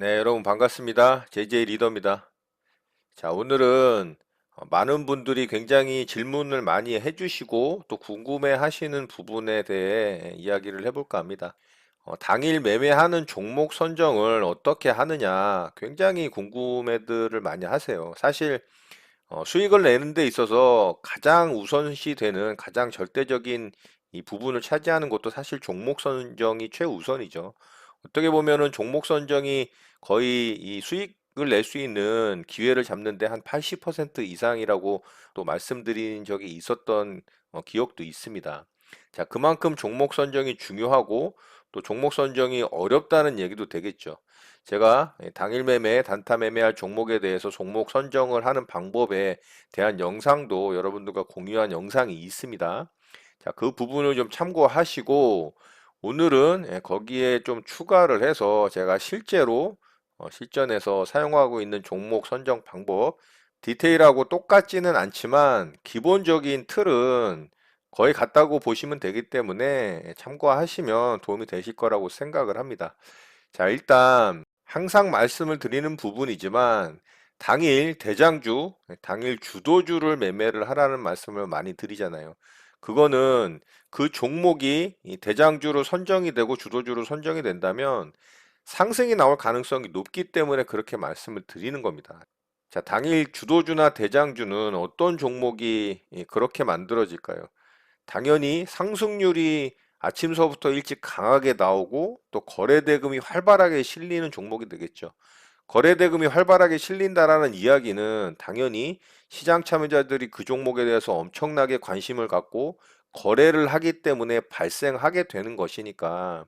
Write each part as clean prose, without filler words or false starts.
네, 여러분 반갑습니다. JJ 리더입니다. 자, 오늘은 많은 분들이 굉장히 질문을 많이 해주시고 또 궁금해 하시는 부분에 대해 이야기를 해볼까 합니다. 당일 매매하는 종목 선정을 어떻게 하느냐 굉장히 궁금해들을 많이 하세요. 사실 수익을 내는 데 있어서 가장 우선시 되는 가장 절대적인 이 부분을 차지하는 것도 사실 종목 선정이 최우선이죠. 어떻게 보면은 종목 선정이 거의 이 수익을 낼 수 있는 기회를 잡는데 한 80% 이상이라고 또 말씀드린 적이 있었던 기억도 있습니다. 자, 그만큼 종목 선정이 중요하고 또 종목 선정이 어렵다는 얘기도 되겠죠. 제가 당일 매매, 단타 매매할 종목에 대해서 종목 선정을 하는 방법에 대한 영상도 여러분들과 공유한 영상이 있습니다. 자, 그 부분을 좀 참고하시고 오늘은 거기에 좀 추가를 해서 제가 실제로 실전에서 사용하고 있는 종목 선정 방법 디테일하고 똑같지는 않지만 기본적인 틀은 거의 같다고 보시면 되기 때문에 참고하시면 도움이 되실 거라고 생각을 합니다. 자, 일단 항상 말씀을 드리는 부분이지만 당일 대장주, 당일 주도주를 매매를 하라는 말씀을 많이 드리잖아요. 그거는 그 종목이 이 대장주로 선정이 되고 주도주로 선정이 된다면 상승이 나올 가능성이 높기 때문에 그렇게 말씀을 드리는 겁니다. 자, 당일 주도주나 대장주는 어떤 종목이 그렇게 만들어질까요? 당연히 상승률이 아침서부터 일찍 강하게 나오고 또 거래대금이 활발하게 실리는 종목이 되겠죠. 거래대금이 활발하게 실린다라는 이야기는 당연히 시장 참여자들이 그 종목에 대해서 엄청나게 관심을 갖고 거래를 하기 때문에 발생하게 되는 것이니까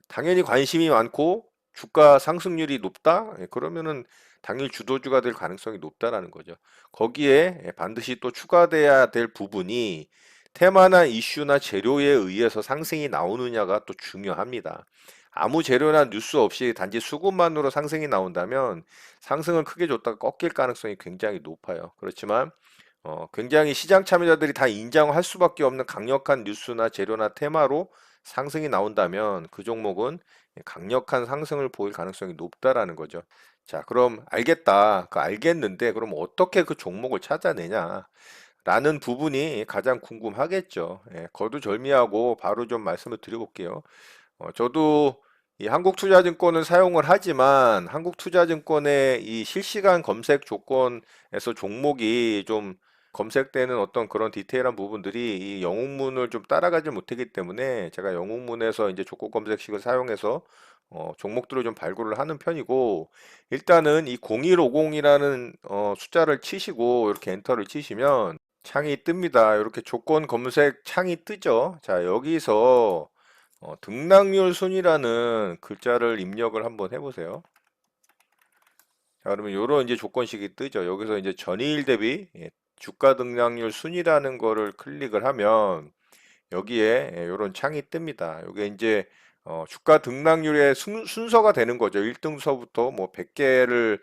당연히 관심이 많고 주가 상승률이 높다? 그러면은 당일 주도주가 될 가능성이 높다라는 거죠. 거기에 반드시 또 추가돼야 될 부분이 테마나 이슈나 재료에 의해서 상승이 나오느냐가 또 중요합니다. 아무 재료나 뉴스 없이 단지 수급만으로 상승이 나온다면 상승을 크게 줬다가 꺾일 가능성이 굉장히 높아요. 그렇지만 굉장히 시장 참여자들이 다 인정할 수밖에 없는 강력한 뉴스나 재료나 테마로 상승이 나온다면 그 종목은 강력한 상승을 보일 가능성이 높다라는 거죠. 자, 그럼 알겠다. 그 알겠는데 그럼 어떻게 그 종목을 찾아내냐? 라는 부분이 가장 궁금하겠죠. 거두절미하고 바로 좀 말씀을 드려볼게요. 저도 이 한국투자증권을 사용을 하지만 한국투자증권의 이 실시간 검색 조건에서 종목이 좀 검색되는 어떤 그런 디테일한 부분들이 이 영웅문을 좀 따라가지 못하기 때문에 제가 영웅문에서 이제 조건 검색식을 사용해서 종목들을 좀 발굴을 하는 편이고 일단은 이 0150이라는 숫자를 치시고 이렇게 엔터를 치시면 창이 뜹니다. 이렇게 조건 검색 창이 뜨죠. 자, 여기서 등락률 순이라는 글자를 입력을 한번 해보세요. 자, 그러면 이런 이제 조건식이 뜨죠. 여기서 이제 전일 대비 주가 등락률 순이라는 거를 클릭을 하면 여기에 이런 창이 뜹니다. 이게 이제 주가 등락률의 순서가 되는 거죠. 1등서부터 뭐 100개를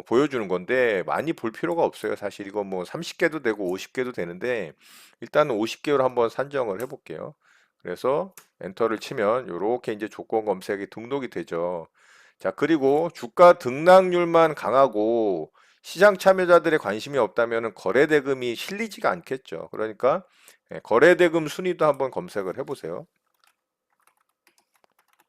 보여주는 건데 많이 볼 필요가 없어요. 사실 이거 뭐 30개도 되고 50개도 되는데 일단은 50개로 한번 산정을 해볼게요. 그래서 엔터를 치면 이렇게 이제 조건 검색이 등록이 되죠. 자, 그리고 주가 등락률만 강하고 시장 참여자들의 관심이 없다면 거래 대금이 실리지가 않겠죠. 그러니까 거래 대금 순위도 한번 검색을 해보세요.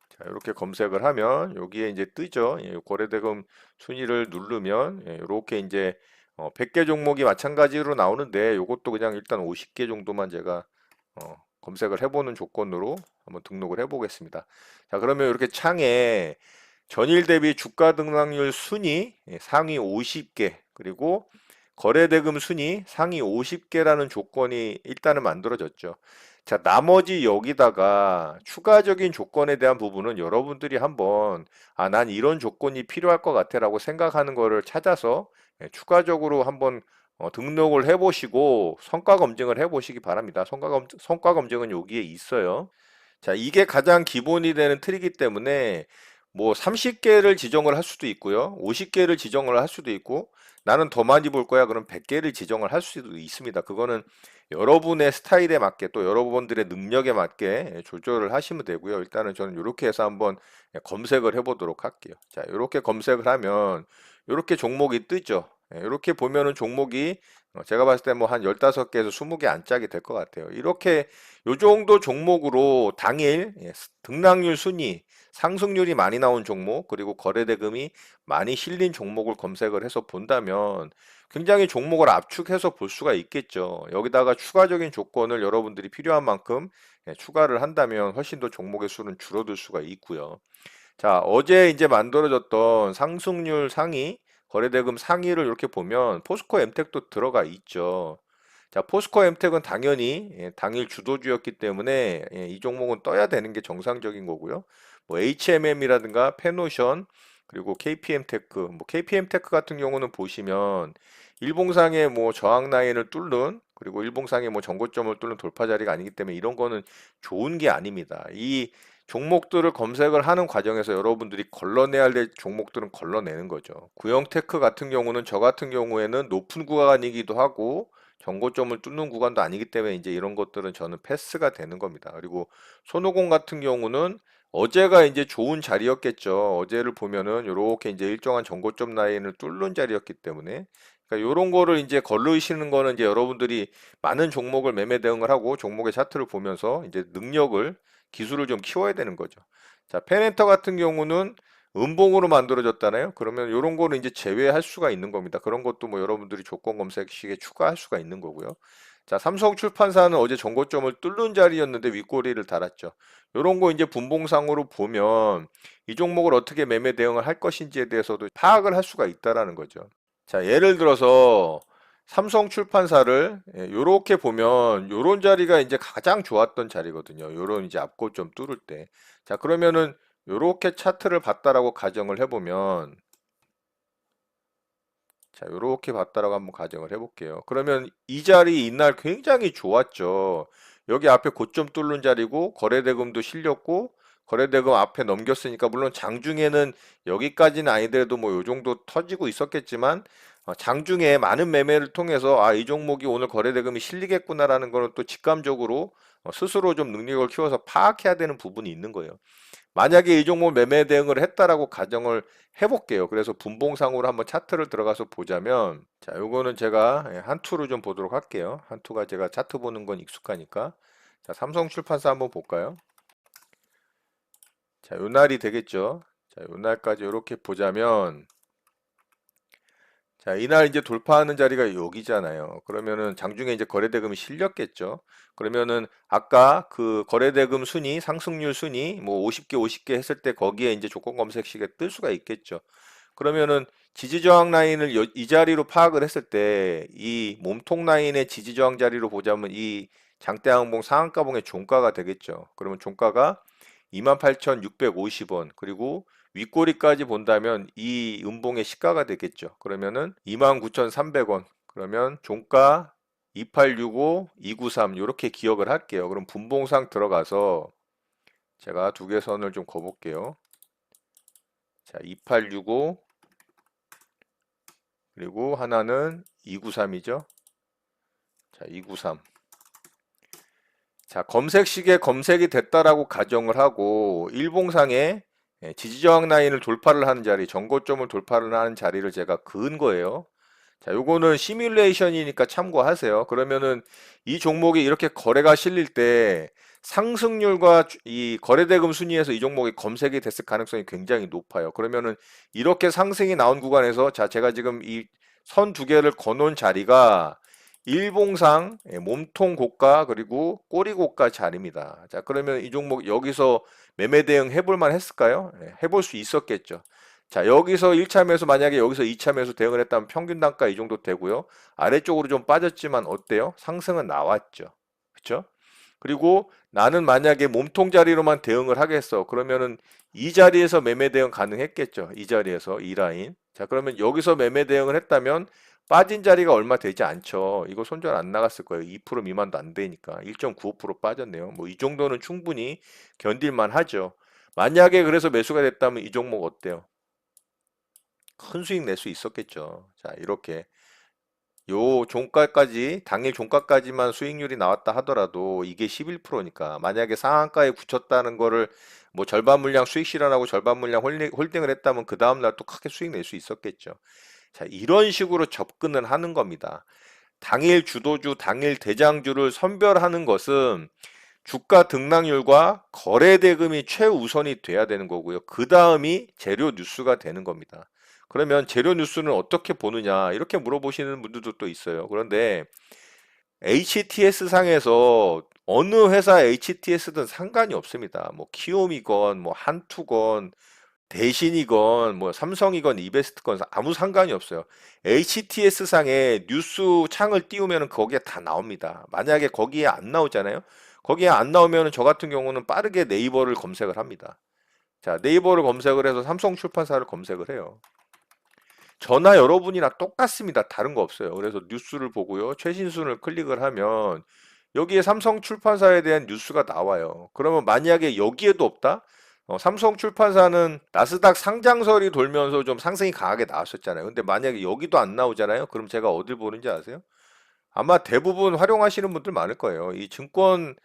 자, 이렇게 검색을 하면 여기에 이제 뜨죠. 거래 대금 순위를 누르면 이렇게 이제 100개 종목이 마찬가지로 나오는데 이것도 그냥 일단 50개 정도만 제가 검색을 해보는 조건으로 한번 등록을 해보겠습니다. 자, 그러면 이렇게 창에 전일 대비 주가 등락률 순위 상위 50개 그리고 거래대금 순위 상위 50개라는 조건이 일단은 만들어졌죠. 자, 나머지 여기다가 추가적인 조건에 대한 부분은 여러분들이 한번 난 이런 조건이 필요할 것 같아라고 생각하는 거를 찾아서 추가적으로 한번 등록을 해보시고 성과 검증을 해보시기 바랍니다. 성과 검증은 여기에 있어요. 자, 이게 가장 기본이 되는 틀이기 때문에 뭐 30개를 지정을 할 수도 있고요. 50개를 지정을 할 수도 있고 나는 더 많이 볼 거야. 그럼 100개를 지정을 할 수도 있습니다. 그거는 여러분의 스타일에 맞게 또 여러분들의 능력에 맞게 조절을 하시면 되고요. 일단은 저는 이렇게 해서 한번 검색을 해보도록 할게요. 자, 이렇게 검색을 하면 이렇게 종목이 뜨죠. 이렇게 보면은 종목이 제가 봤을 때 뭐 한 15개에서 20개 안짝이 될 것 같아요. 이렇게 요 정도 종목으로 당일 등락률 순위, 상승률이 많이 나온 종목, 그리고 거래대금이 많이 실린 종목을 검색을 해서 본다면 굉장히 종목을 압축해서 볼 수가 있겠죠. 여기다가 추가적인 조건을 여러분들이 필요한 만큼 추가를 한다면 훨씬 더 종목의 수는 줄어들 수가 있고요. 자, 어제 이제 만들어졌던 상승률 상위, 거래대금 상위를 이렇게 보면 포스코 엠텍도 들어가 있죠. 자, 포스코 엠텍은 당연히 당일 주도주였기 때문에 이 종목은 떠야 되는 게 정상적인 거고요. 뭐 HMM이라든가 페노션 그리고 KPM테크, 뭐 KPM테크 같은 경우는 보시면 일봉상의 뭐 저항 라인을 뚫는 그리고 일봉상의 뭐 전고점을 뚫는 돌파 자리가 아니기 때문에 이런 거는 좋은 게 아닙니다. 이 종목들을 검색을 하는 과정에서 여러분들이 걸러내야 될 종목들은 걸러내는 거죠. 구형테크 같은 경우는 저 같은 경우에는 높은 구간이기도 하고 정고점을 뚫는 구간도 아니기 때문에 이제 이런 것들은 저는 패스가 되는 겁니다. 그리고 손오공 같은 경우는 어제가 이제 좋은 자리였겠죠. 어제를 보면은 이렇게 이제 일정한 정고점 라인을 뚫는 자리였기 때문에 그러니까 이런 거를 이제 걸르시는 거는 이제 여러분들이 많은 종목을 매매 대응을 하고 종목의 차트를 보면서 이제 능력을 기술을 좀 키워야 되는 거죠. 자, 페넨터 같은 경우는 음봉으로 만들어졌잖아요. 그러면 이런 거는 이제 제외할 수가 있는 겁니다. 그런 것도 뭐 여러분들이 조건 검색식에 추가할 수가 있는 거고요. 자, 삼성 출판사는 어제 전고점을 뚫는 자리였는데 윗꼬리를 달았죠. 이런 거 이제 분봉상으로 보면 이 종목을 어떻게 매매 대응을 할 것인지에 대해서도 파악을 할 수가 있다라는 거죠. 자, 예를 들어서 삼성 출판사를 요렇게 보면 요런 자리가 이제 가장 좋았던 자리거든요. 요런 이제 앞고점 뚫을 때. 자, 그러면은 요렇게 차트를 봤다라고 가정을 해보면 자, 요렇게 봤다라고 한번 가정을 해볼게요. 그러면 이 자리 이날 굉장히 좋았죠. 여기 앞에 고점 뚫는 자리고 거래대금도 실렸고 거래대금 앞에 넘겼으니까 물론 장중에는 여기까지는 아니더라도 뭐 요 정도 터지고 있었겠지만 장중에 많은 매매를 통해서 아, 이 종목이 오늘 거래대금이 실리겠구나라는 거는 또 직감적으로 스스로 좀 능력을 키워서 파악해야 되는 부분이 있는 거예요. 만약에 이 종목 매매 대응을 했다라고 가정을 해볼게요. 그래서 분봉상으로 한번 차트를 들어가서 보자면, 자, 요거는 제가 한 투로 좀 보도록 할게요. 한 투가 제가 차트 보는 건 익숙하니까. 자, 삼성 출판사 한번 볼까요? 자, 요 날이 되겠죠. 자, 요 날까지 이렇게 보자면, 자, 이날 이제 돌파하는 자리가 여기잖아요. 그러면은 장중에 이제 거래대금이 실렸겠죠. 그러면은 아까 그 거래대금 순위, 상승률 순위 뭐 50개, 50개 했을 때 거기에 이제 조건 검색식에 뜰 수가 있겠죠. 그러면은 지지저항 라인을 이 자리로 파악을 했을 때 이 몸통 라인의 지지저항 자리로 보자면 이 장대항봉 상한가봉의 종가가 되겠죠. 그러면 종가가 28,650원 그리고 윗꼬리까지 본다면 이 음봉의 시가가 되겠죠. 그러면은 29,300원. 그러면 종가 2865, 293 이렇게 기억을 할게요. 그럼 분봉상 들어가서 제가 두 개 선을 좀 그어볼게요. 자, 2865 그리고 하나는 293이죠. 자, 293. 자, 검색식에 검색이 됐다라고 가정을 하고 일봉상에 지지저항 라인을 돌파를 하는 자리, 전고점을 돌파를 하는 자리를 제가 그은 거예요. 자, 요거는 시뮬레이션이니까 참고하세요. 그러면은 이 종목이 이렇게 거래가 실릴 때 상승률과 이 거래대금 순위에서 이 종목이 검색이 됐을 가능성이 굉장히 높아요. 그러면은 이렇게 상승이 나온 구간에서 자, 제가 지금 이 선 두 개를 거놓은 자리가 일봉상 몸통 고가 그리고 꼬리 고가 자리입니다. 자, 그러면 이 종목 여기서 매매 대응 해볼 만 했을까요? 해볼 수 있었겠죠. 자, 여기서 1차 매수 만약에 여기서 2차 매수 대응을 했다면 평균 단가 이 정도 되고요. 아래쪽으로 좀 빠졌지만 어때요? 상승은 나왔죠. 그렇죠? 그리고 나는 만약에 몸통 자리로만 대응을 하겠어. 그러면은 이 자리에서 매매 대응 가능했겠죠. 이 자리에서 이 라인. 자, 그러면 여기서 매매 대응을 했다면 빠진 자리가 얼마 되지 않죠. 이거 손절 안 나갔을 거예요. 2% 미만도 안 되니까 1.95% 빠졌네요. 뭐 이 정도는 충분히 견딜만 하죠. 만약에 그래서 매수가 됐다면 이 종목 어때요? 큰 수익 낼 수 있었겠죠. 자, 이렇게 요 종가까지, 당일 종가까지만 수익률이 나왔다 하더라도 이게 11%니까 만약에 상한가에 굳혔다는 거를 뭐 절반 물량 수익 실현하고 절반 물량 홀딩을 했다면 그 다음날 또 크게 수익 낼 수 있었겠죠. 자, 이런 식으로 접근을 하는 겁니다. 당일 주도주, 당일 대장주를 선별하는 것은 주가 등락률과 거래 대금이 최우선이 돼야 되는 거고요. 그 다음이 재료 뉴스가 되는 겁니다. 그러면 재료 뉴스는 어떻게 보느냐 이렇게 물어보시는 분들도 또 있어요. 그런데 HTS 상에서 어느 회사 HTS든 상관이 없습니다. 뭐 키움이건 뭐 한투건 대신이건 뭐 삼성이건 이베스트건 아무 상관이 없어요. HTS 상에 뉴스 창을 띄우면 거기에 다 나옵니다. 만약에 거기에 안 나오잖아요. 거기에 안 나오면 저 같은 경우는 빠르게 네이버를 검색을 합니다. 자, 네이버를 검색을 해서 삼성 출판사를 검색을 해요. 저나 여러분이랑 똑같습니다. 다른 거 없어요. 그래서 뉴스를 보고요. 최신순을 클릭을 하면 여기에 삼성 출판사에 대한 뉴스가 나와요. 그러면 만약에 여기에도 없다? 삼성 출판사는 나스닥 상장설이 돌면서 좀 상승이 강하게 나왔었잖아요. 근데 만약에 여기도 안 나오잖아요. 그럼 제가 어딜 보는지 아세요? 아마 대부분 활용하시는 분들 많을 거예요. 이 증권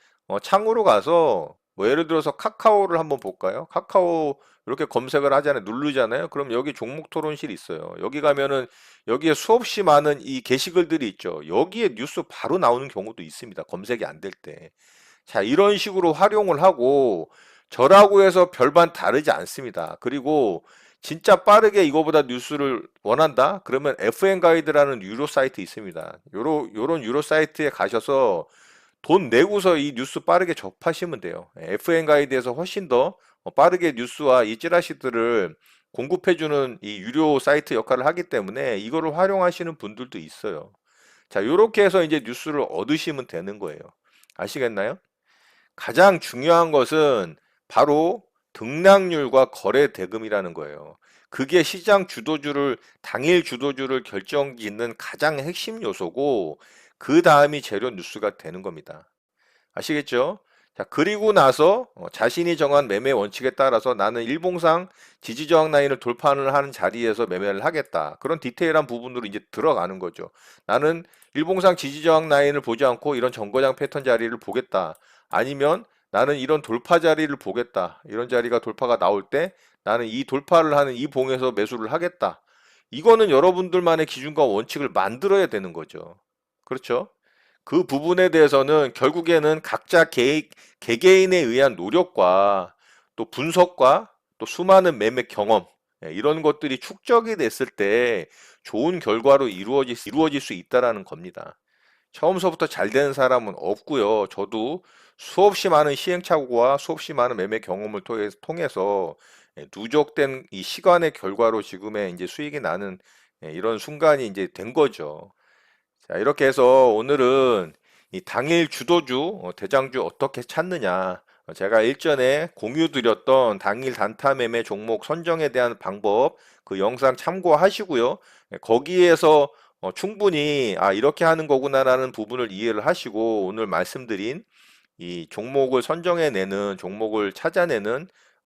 창으로 가서 뭐 예를 들어서 카카오를 한번 볼까요? 카카오 이렇게 검색을 하잖아요. 누르잖아요. 그럼 여기 종목 토론실이 있어요. 여기 가면은 여기에 수없이 많은 이 게시글들이 있죠. 여기에 뉴스 바로 나오는 경우도 있습니다. 검색이 안 될 때. 자, 이런 식으로 활용을 하고 저라고 해서 별반 다르지 않습니다. 그리고 진짜 빠르게 이거보다 뉴스를 원한다? 그러면 FN 가이드라는 유료 사이트 있습니다. 요런 유료 사이트에 가셔서 돈 내고서 이 뉴스 빠르게 접하시면 돼요. FN 가이드에서 훨씬 더 빠르게 뉴스와 이 찌라시들을 공급해주는 이 유료 사이트 역할을 하기 때문에 이거를 활용하시는 분들도 있어요. 자, 요렇게 해서 이제 뉴스를 얻으시면 되는 거예요. 아시겠나요? 가장 중요한 것은 바로 등락률과 거래 대금이라는 거예요. 그게 시장 주도주를, 당일 주도주를 결정짓는 가장 핵심 요소고, 그 다음이 재료 뉴스가 되는 겁니다. 아시겠죠? 자, 그리고 나서 자신이 정한 매매 원칙에 따라서 나는 일봉상 지지저항 라인을 돌파를 하는 자리에서 매매를 하겠다. 그런 디테일한 부분으로 이제 들어가는 거죠. 나는 일봉상 지지저항 라인을 보지 않고 이런 정거장 패턴 자리를 보겠다. 아니면 나는 이런 돌파 자리를 보겠다. 이런 자리가 돌파가 나올 때 나는 이 돌파를 하는 이 봉에서 매수를 하겠다. 이거는 여러분들만의 기준과 원칙을 만들어야 되는 거죠. 그렇죠? 그 부분에 대해서는 결국에는 각자 개개인에 의한 노력과 또 분석과 또 수많은 매매 경험, 이런 것들이 축적이 됐을 때 좋은 결과로 이루어질 수 있다라는 겁니다. 처음서부터 잘 되는 사람은 없고요. 저도 수없이 많은 시행착오와 수없이 많은 매매 경험을 통해서 누적된 이 시간의 결과로 지금의 이제 수익이 나는 이런 순간이 이제 된 거죠. 자, 이렇게 해서 오늘은 이 당일 주도주, 대장주 어떻게 찾느냐. 제가 일전에 공유 드렸던 당일 단타 매매 종목 선정에 대한 방법, 그 영상 참고하시고요. 거기에서 충분히, 아, 이렇게 하는 거구나라는 부분을 이해를 하시고, 오늘 말씀드린 이 종목을 선정해내는, 종목을 찾아내는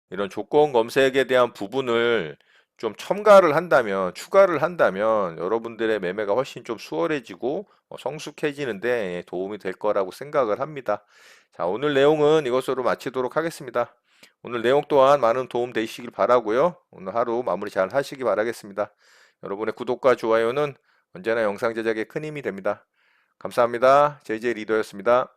이런 조건 검색에 대한 부분을 좀 첨가를 한다면, 추가를 한다면 여러분들의 매매가 훨씬 좀 수월해지고 성숙해지는데 도움이 될 거라고 생각을 합니다. 자, 오늘 내용은 이것으로 마치도록 하겠습니다. 오늘 내용 또한 많은 도움 되시길 바라고요. 오늘 하루 마무리 잘 하시기 바라겠습니다. 여러분의 구독과 좋아요는 언제나 영상 제작에 큰 힘이 됩니다. 감사합니다. JJ 리더였습니다.